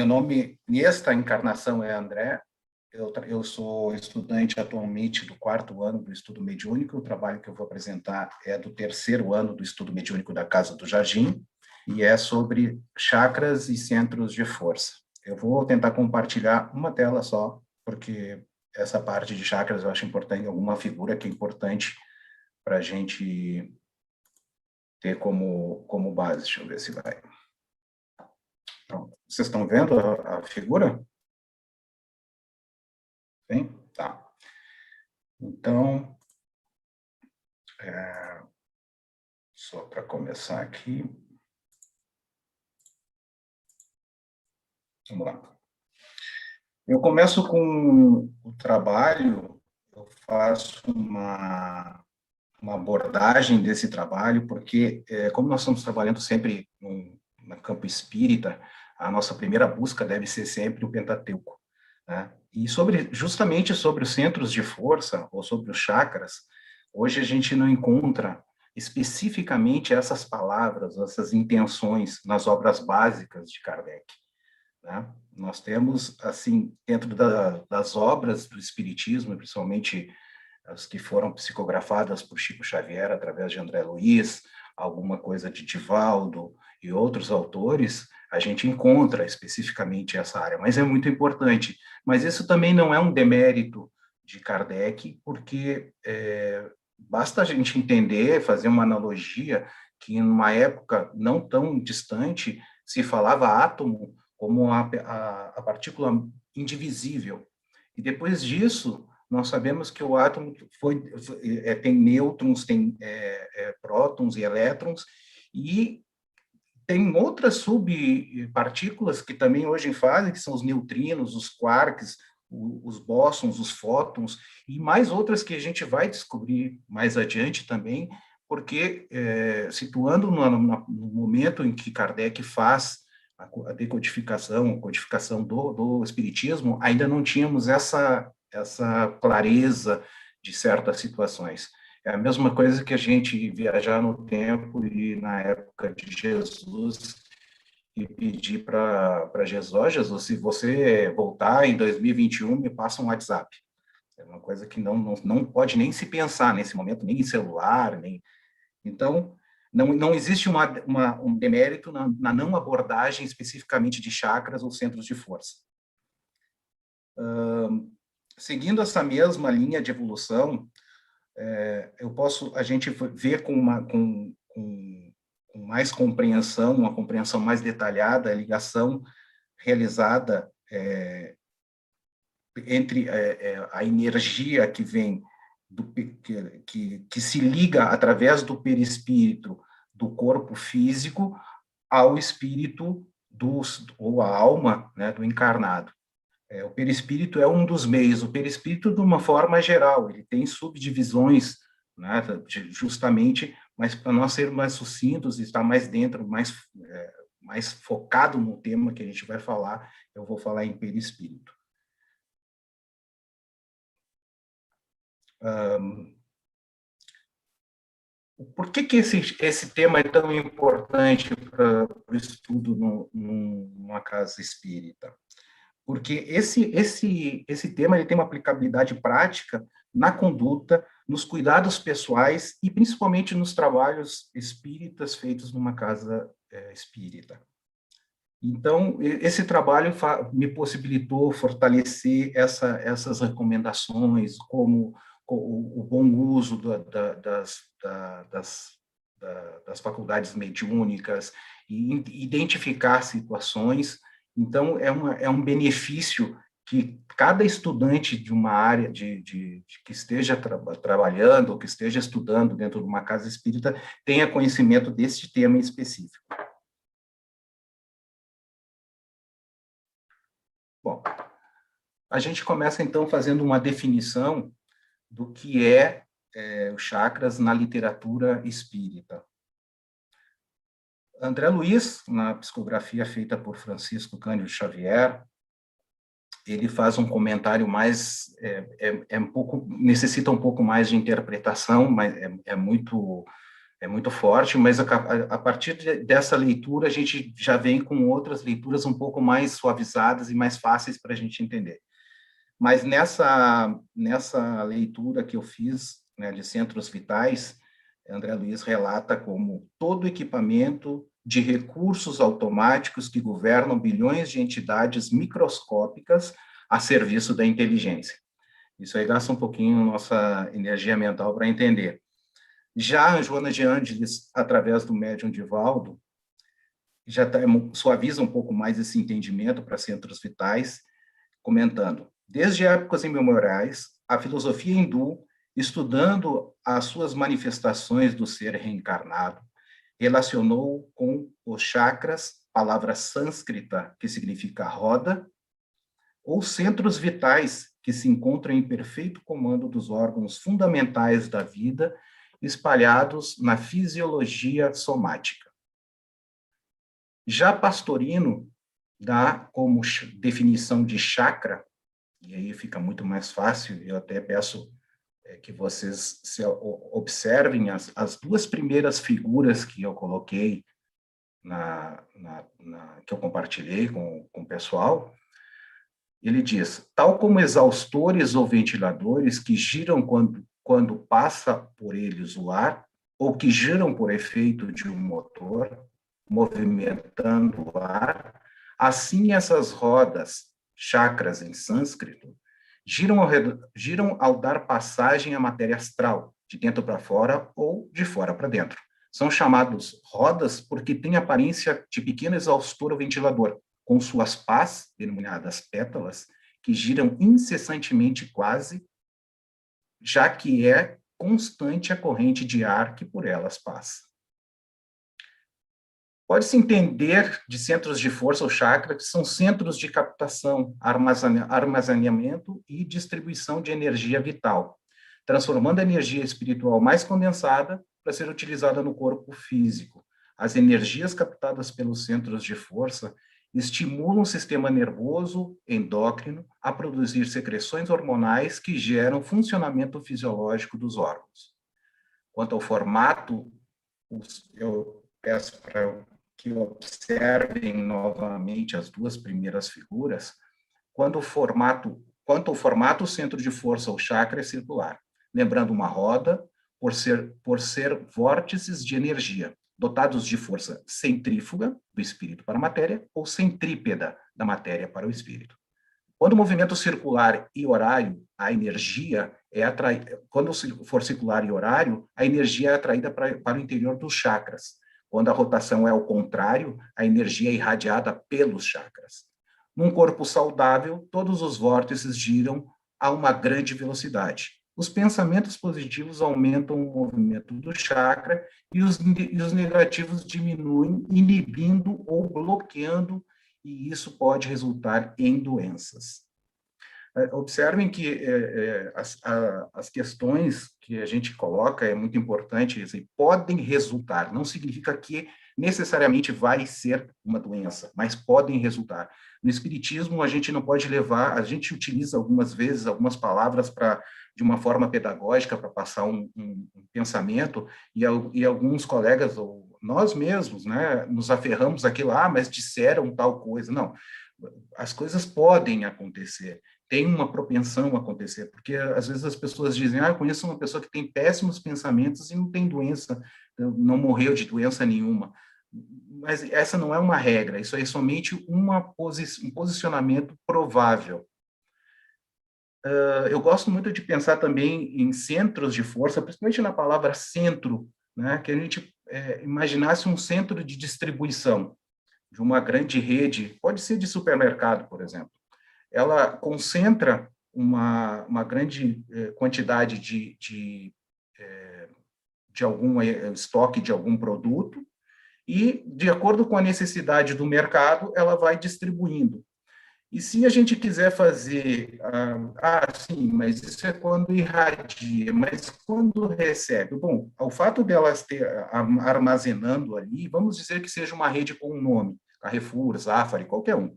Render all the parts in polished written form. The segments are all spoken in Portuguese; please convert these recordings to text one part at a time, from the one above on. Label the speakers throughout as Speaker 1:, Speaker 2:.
Speaker 1: Meu nome, nesta encarnação, é André. Eu sou estudante atualmente do 4º ano do estudo mediúnico. O trabalho que eu vou apresentar é do 3º ano do estudo mediúnico da Casa do Jardim, e é sobre chakras e centros de força. Eu vou tentar compartilhar uma tela só, porque essa parte de chakras eu acho importante, alguma figura que é importante para a gente ter como base. Deixa eu ver se vai. Pronto. Vocês estão vendo a figura? Sim? Tá. Então, só para começar aqui. Vamos lá. Eu começo com o trabalho, eu faço uma abordagem desse trabalho, porque, como nós estamos trabalhando sempre no campo espírita, a nossa primeira busca deve ser sempre o Pentateuco, né? E justamente sobre os centros de força, ou sobre os chakras, hoje a gente não encontra especificamente essas palavras, essas intenções nas obras básicas de Kardec, né? Nós temos, assim, dentro das obras do Espiritismo, principalmente as que foram psicografadas por Chico Xavier através de André Luiz, alguma coisa de Divaldo e outros autores, a gente encontra especificamente essa área, mas é muito importante. Mas isso também não é um demérito de Kardec, porque basta a gente entender, fazer uma analogia, que numa época não tão distante se falava átomo como a partícula indivisível. E depois disso, nós sabemos que o átomo tem nêutrons, tem prótons e elétrons, e tem outras subpartículas que também hoje fazem, que são os neutrinos, os quarks, os bósons, os fótons, e mais outras que a gente vai descobrir mais adiante também, porque, situando no momento em que Kardec faz a decodificação, a codificação do Espiritismo, ainda não tínhamos essa clareza de certas situações. É a mesma coisa que a gente viajar no tempo e na época de Jesus e pedir para Jesus, Jesus, se você voltar em 2021, me passa um WhatsApp. É uma coisa que não pode nem se pensar nesse momento, nem em celular, nem... Então, não existe um demérito na não abordagem especificamente de chakras ou centros de força. Seguindo essa mesma linha de evolução, a gente ver com mais compreensão, uma compreensão mais detalhada, a ligação realizada entre a energia que vem que se liga através do perispírito do corpo físico ao espírito ou a alma, né, do encarnado. O perispírito é um dos meios. O perispírito, de uma forma geral, ele tem subdivisões, né, justamente, mas para nós ser mais sucintos, estar mais dentro, mais focado no tema que a gente vai falar, eu vou falar em perispírito. Por que esse tema é tão importante para o estudo numa casa espírita? Porque esse tema ele tem uma aplicabilidade prática na conduta, nos cuidados pessoais e principalmente nos trabalhos espíritas feitos numa casa espírita. Então, esse trabalho me possibilitou fortalecer essas recomendações, como o bom uso das faculdades mediúnicas, e identificar situações. Então, é um benefício que cada estudante de uma área que esteja trabalhando ou que esteja estudando dentro de uma casa espírita tenha conhecimento desse tema em específico. Bom, a gente começa, então, fazendo uma definição do que os chakras na literatura espírita. André Luiz, na psicografia feita por Francisco Cândido Xavier, ele faz um comentário mais, necessita um pouco mais de interpretação, mas é muito é muito forte, mas a partir dessa leitura a gente já vem com outras leituras um pouco mais suavizadas e mais fáceis para a gente entender. Mas nessa leitura que eu fiz, né, de centros vitais, André Luiz relata como todo equipamento de recursos automáticos que governam bilhões de entidades microscópicas a serviço da inteligência. Isso aí gasta um pouquinho nossa energia mental para entender. Já a Joana de Ângeles, através do médium Divaldo, já suaviza um pouco mais esse entendimento para centros vitais, comentando: desde épocas imemoriais, a filosofia hindu, estudando as suas manifestações do ser reencarnado, relacionou com os chakras, palavra sânscrita que significa roda, ou centros vitais que se encontram em perfeito comando dos órgãos fundamentais da vida, espalhados na fisiologia somática. Já Pastorino dá como definição de chakra, e aí fica muito mais fácil, eu até peço que vocês observem as duas primeiras figuras que eu coloquei, que eu compartilhei com o pessoal. Ele diz: tal como exaustores ou ventiladores que giram quando passa por eles o ar, ou que giram por efeito de um motor, movimentando o ar, assim essas rodas, chakras em sânscrito, giram ao dar passagem à matéria astral, de dentro para fora ou de fora para dentro. São chamados rodas porque têm aparência de pequeno exaustor ou ventilador, com suas pás, denominadas pétalas, que giram incessantemente quase, já que é constante a corrente de ar que por elas passa. Pode-se entender de centros de força ou chakra que são centros de captação, armazenamento e distribuição de energia vital, transformando a energia espiritual mais condensada para ser utilizada no corpo físico. As energias captadas pelos centros de força estimulam o sistema nervoso endócrino a produzir secreções hormonais que geram funcionamento fisiológico dos órgãos. Quanto ao formato, eu peço para que observem novamente as duas primeiras figuras. Quanto ao formato, o centro de força ou chakra é circular, lembrando uma roda por ser vórtices de energia, dotados de força centrífuga do espírito para a matéria ou centrípeda da matéria para o espírito. Quando o movimento circular e horário, a energia é atraída. Quando for circular e horário, a energia é atraída para o interior dos chakras. Quando a rotação é ao contrário, a energia é irradiada pelos chakras. Num corpo saudável, todos os vórtices giram a uma grande velocidade. Os pensamentos positivos aumentam o movimento do chakra e os negativos diminuem, inibindo ou bloqueando, e isso pode resultar em doenças. Observem que as questões que a gente coloca é muito importante, assim, podem resultar, não significa que necessariamente vai ser uma doença, mas podem resultar. No espiritismo, a gente não pode levar, a gente utiliza algumas vezes algumas palavras de uma forma pedagógica para passar um pensamento, e alguns colegas, ou nós mesmos, né, nos aferramos àquilo, mas disseram tal coisa. Não, as coisas podem acontecer, tem uma propensão a acontecer, porque às vezes as pessoas dizem: eu conheço uma pessoa que tem péssimos pensamentos e não tem doença, não morreu de doença nenhuma. Mas essa não é uma regra, isso é somente um posicionamento provável. Eu gosto muito de pensar também em centros de força, principalmente na palavra centro, né, que a gente imaginasse um centro de distribuição de uma grande rede, pode ser de supermercado, por exemplo. Ela concentra uma grande quantidade de algum estoque de algum produto e, de acordo com a necessidade do mercado, ela vai distribuindo. E se a gente quiser fazer, sim, mas isso é quando irradia, mas quando recebe? Bom, o fato delas ter armazenando ali, vamos dizer que seja uma rede com um nome, Carrefour, Zafari, qualquer um.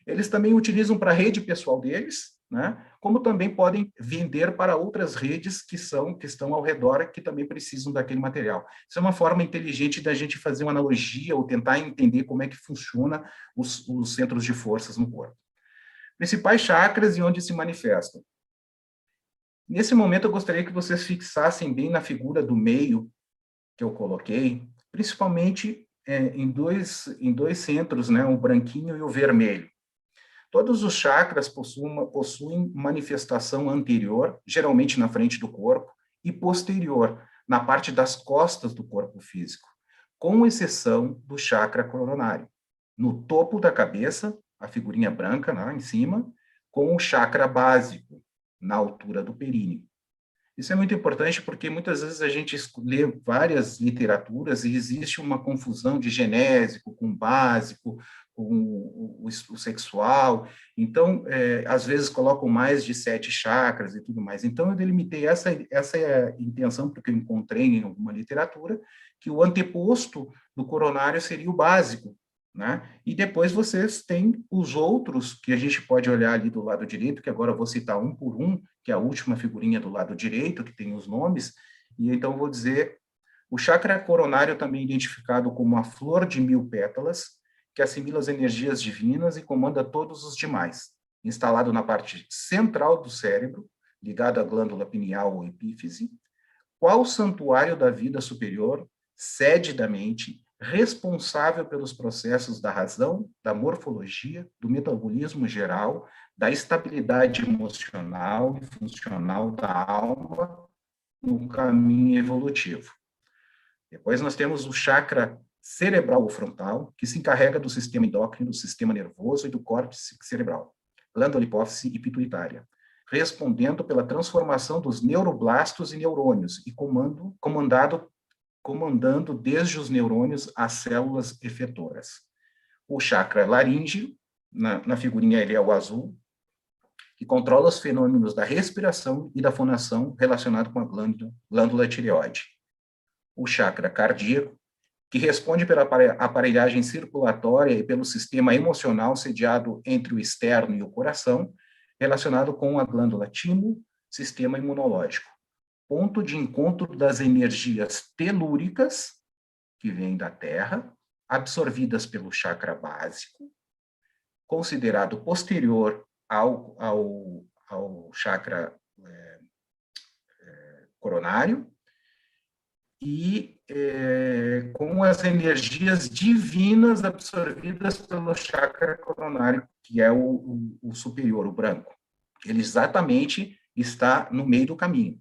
Speaker 1: Eles também utilizam para a rede pessoal deles né? Como também podem vender para outras redes que estão ao redor que também precisam daquele material. Isso é uma forma inteligente da gente fazer uma analogia ou tentar entender como é que funciona os centros de forças no corpo. Principais chakras e onde se manifestam. Nesse momento, eu gostaria que vocês fixassem bem na figura do meio que eu coloquei, principalmente em dois centros, né, o branquinho e o vermelho. Todos os chakras possuem manifestação anterior, geralmente na frente do corpo, e posterior, na parte das costas do corpo físico, com exceção do chakra coronário. No topo da cabeça, a figurinha branca lá em cima, com o chakra básico, na altura do períneo. Isso é muito importante porque muitas vezes a gente lê várias literaturas e existe uma confusão de genésico com básico, com o sexual. Então, às vezes colocam mais de 7 chakras e tudo mais. Então, eu delimitei essa é a intenção, porque eu encontrei em alguma literatura, que o anteposto do coronário seria o básico, né? E depois vocês têm os outros, que a gente pode olhar ali do lado direito, que agora eu vou citar um por um, que é a última figurinha do lado direito, que tem os nomes, e então vou dizer, o chakra coronário também identificado como a flor de 1000 pétalas, que assimila as energias divinas e comanda todos os demais, instalado na parte central do cérebro, ligado à glândula pineal ou epífise, qual santuário da vida superior, sede da mente, responsável pelos processos da razão, da morfologia, do metabolismo geral, da estabilidade emocional e funcional da alma no caminho evolutivo. Depois nós temos o chakra cerebral ou frontal, que se encarrega do sistema endócrino, do sistema nervoso e do córtex cerebral, glândula hipófise e pituitária, respondendo pela transformação dos neuroblastos em neurônios e comandando desde os neurônios às células efetoras. O chakra laríngeo, na figurinha ele é o azul, que controla os fenômenos da respiração e da fonação relacionado com a glândula tireoide. O chakra cardíaco, que responde pela aparelhagem circulatória e pelo sistema emocional sediado entre o externo e o coração, relacionado com a glândula timo, sistema imunológico. Ponto de encontro das energias telúricas, que vêm da Terra, absorvidas pelo chakra básico, considerado posterior ao chakra coronário, e com as energias divinas absorvidas pelo chakra coronário, que é o superior, o branco. Ele exatamente está no meio do caminho.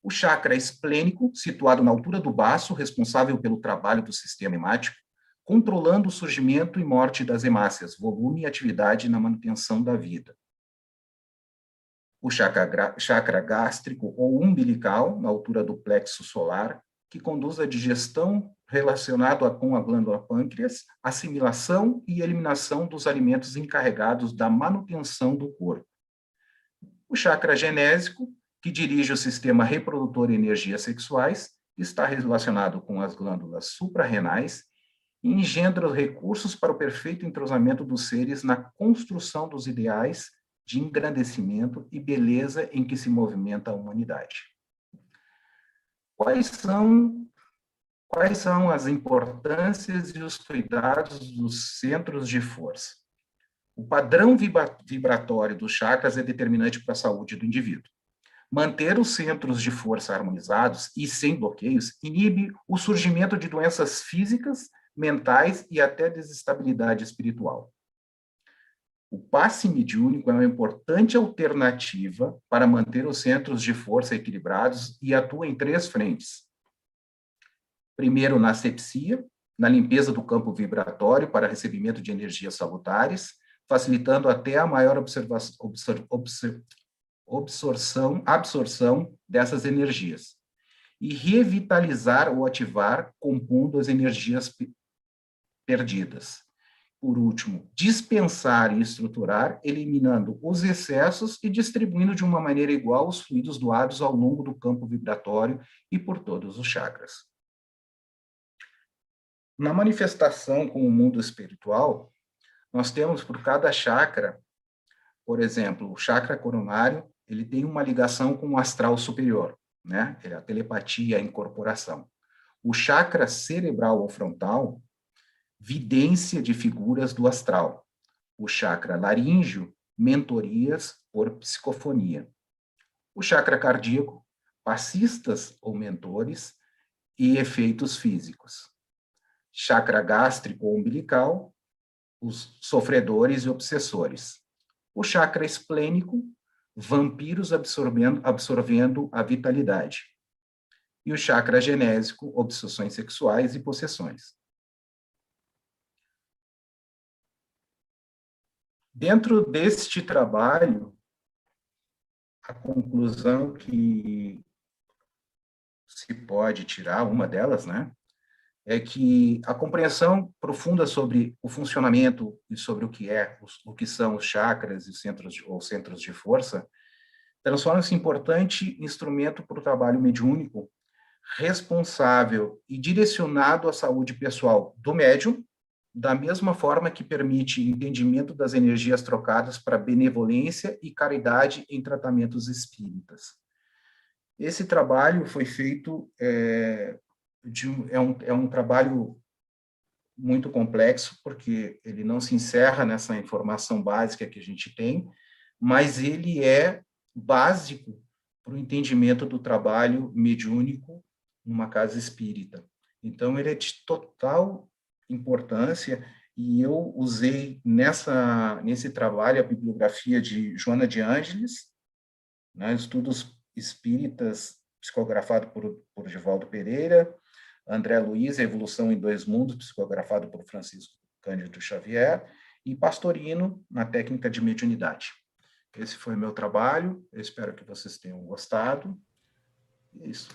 Speaker 1: O chakra esplênico, situado na altura do baço, responsável pelo trabalho do sistema hemático, controlando o surgimento e morte das hemácias, volume e atividade na manutenção da vida. O chakra gástrico ou umbilical, na altura do plexo solar, que conduz a digestão relacionado com a glândula pâncreas, assimilação e eliminação dos alimentos encarregados da manutenção do corpo. O chakra genésico, que dirige o sistema reprodutor e energias sexuais, está relacionado com as glândulas suprarrenais e engendra recursos para o perfeito entrosamento dos seres na construção dos ideais de engrandecimento e beleza em que se movimenta a humanidade. Quais são as importâncias e os cuidados dos centros de força? O padrão vibratório dos chakras é determinante para a saúde do indivíduo. Manter os centros de força harmonizados e sem bloqueios inibe o surgimento de doenças físicas, mentais e até desestabilidade espiritual. O passe mediúnico é uma importante alternativa para manter os centros de força equilibrados e atua em 3 frentes. Primeiro, na asepsia, na limpeza do campo vibratório para recebimento de energias salutares, facilitando até a maior absorção dessas energias. E revitalizar ou ativar, compondo as energias perdidas. Por último, dispensar e estruturar, eliminando os excessos e distribuindo de uma maneira igual os fluidos doados ao longo do campo vibratório e por todos os chakras. Na manifestação com o mundo espiritual, nós temos por cada chakra por exemplo, o chakra coronário, ele tem uma ligação com o astral superior, né? Ele é a telepatia, a incorporação. O chakra cerebral ou frontal, vidência de figuras do astral. O chakra laríngeo, mentorias por psicofonia. O chakra cardíaco, passistas ou mentores e efeitos físicos. Chakra gástrico ou umbilical, os sofredores e obsessores. O chakra esplênico, vampiros absorvendo a vitalidade. E o chakra genésico, obsessões sexuais e possessões. Dentro deste trabalho, a conclusão que se pode tirar, uma delas, né, é que a compreensão profunda sobre o funcionamento e sobre o que são os chakras e centros de força, transforma-se em importante instrumento para o trabalho mediúnico, responsável e direcionado à saúde pessoal do médium, da mesma forma que permite entendimento das energias trocadas para benevolência e caridade em tratamentos espíritas. Esse trabalho foi feito, é um trabalho muito complexo, porque ele não se encerra nessa informação básica que a gente tem, mas ele é básico para o entendimento do trabalho mediúnico numa casa espírita. Então, ele é de total importância, e eu usei nesse trabalho a bibliografia de Joana de Ângeles, né, Estudos Espíritas, psicografado por Divaldo Pereira, André Luiz, A Evolução em Dois Mundos, psicografado por Francisco Cândido Xavier, e Pastorino, na técnica de mediunidade. Esse foi o meu trabalho, eu espero que vocês tenham gostado. É isso.